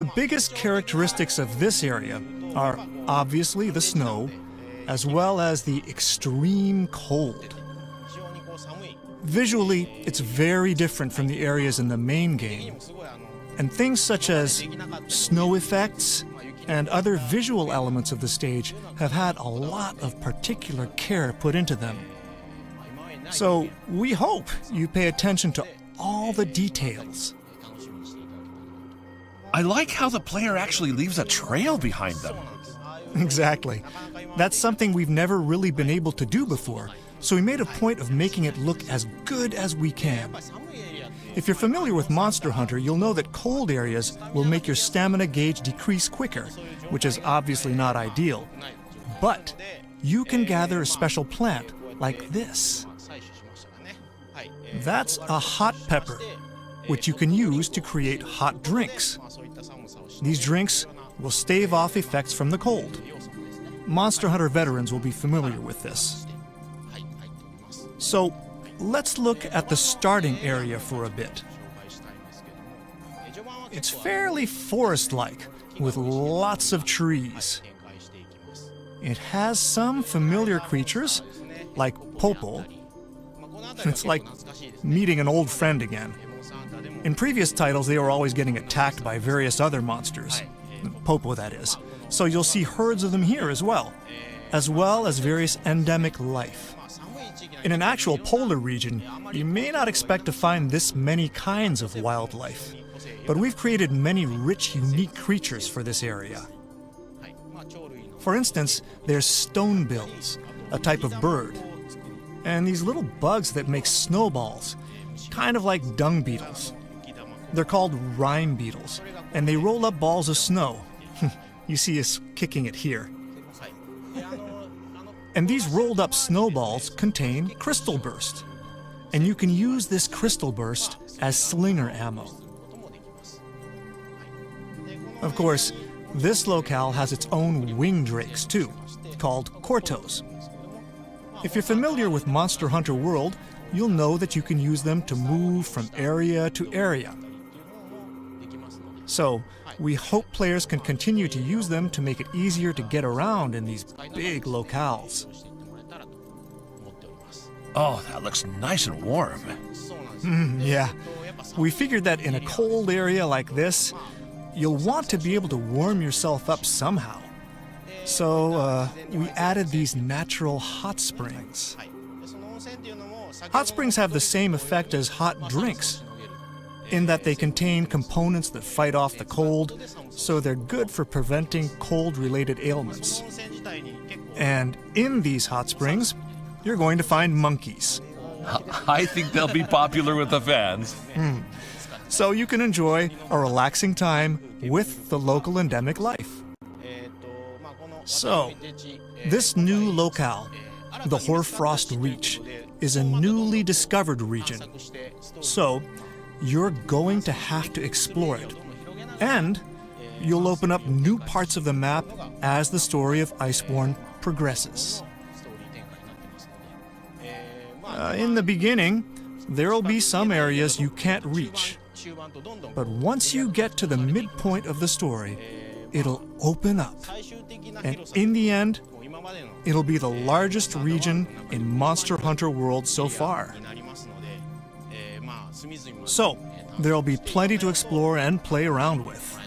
The biggest characteristics of this area are obviously the snow, as well as the extreme cold. Visually, it's very different from the areas in the main game, and things such as snow effects and other visual elements of the stage have had a lot of particular care put into them. So we hope you pay attention to all the details. I like how the player actually leaves a trail behind them. Exactly. That's something we've never really been able to do before, so we made a point of making it look as good as we can. If you're familiar with Monster Hunter, you'll know that cold areas will make your stamina gauge decrease quicker, which is obviously not ideal. But you can gather a special plant like this. That's a hot pepper, which you can use to create hot drinks. These drinks will stave off effects from the cold. Monster Hunter veterans will be familiar with this. So let's look at the starting area for a bit. It's fairly forest-like, with lots of trees. It has some familiar creatures, like Popo. It's like meeting an old friend again. In previous titles, they were always getting attacked by various other monsters. Popo, that is. So you'll see herds of them here as well as various endemic life. In an actual polar region, you may not expect to find this many kinds of wildlife, but we've created many rich, unique creatures for this area. For instance, there's stonebills, a type of bird, and these little bugs that make snowballs, kind of like dung beetles. They're called rime beetles, and they roll up balls of snow. You see us kicking it here. And these rolled up snowballs contain crystal burst, and you can use this crystal burst as slinger ammo. Of course, this locale has its own wing drakes too, called Cortos. If you're familiar with Monster Hunter World, you'll know that you can use them to move from area to area. So, we hope players can continue to use them to make it easier to get around in these big locales. Oh, that looks nice and warm. Yeah. We figured that in a cold area like this, you'll want to be able to warm yourself up somehow. So, we added these natural hot springs. Hot springs have the same effect as hot drinks, in that they contain components that fight off the cold, so they're good for preventing cold-related ailments. And in these hot springs, you're going to find monkeys. I think they'll be popular with the fans. So you can enjoy a relaxing time with the local endemic life. So, this new locale, the Hoarfrost Reach, is a newly discovered region. So, you're going to have to explore it. And you'll open up new parts of the map as the story of Iceborne progresses. In the beginning, there'll be some areas you can't reach. But once you get to the midpoint of the story, it'll open up. And in the end, it'll be the largest region in Monster Hunter World so far. So, there'll be plenty to explore and play around with.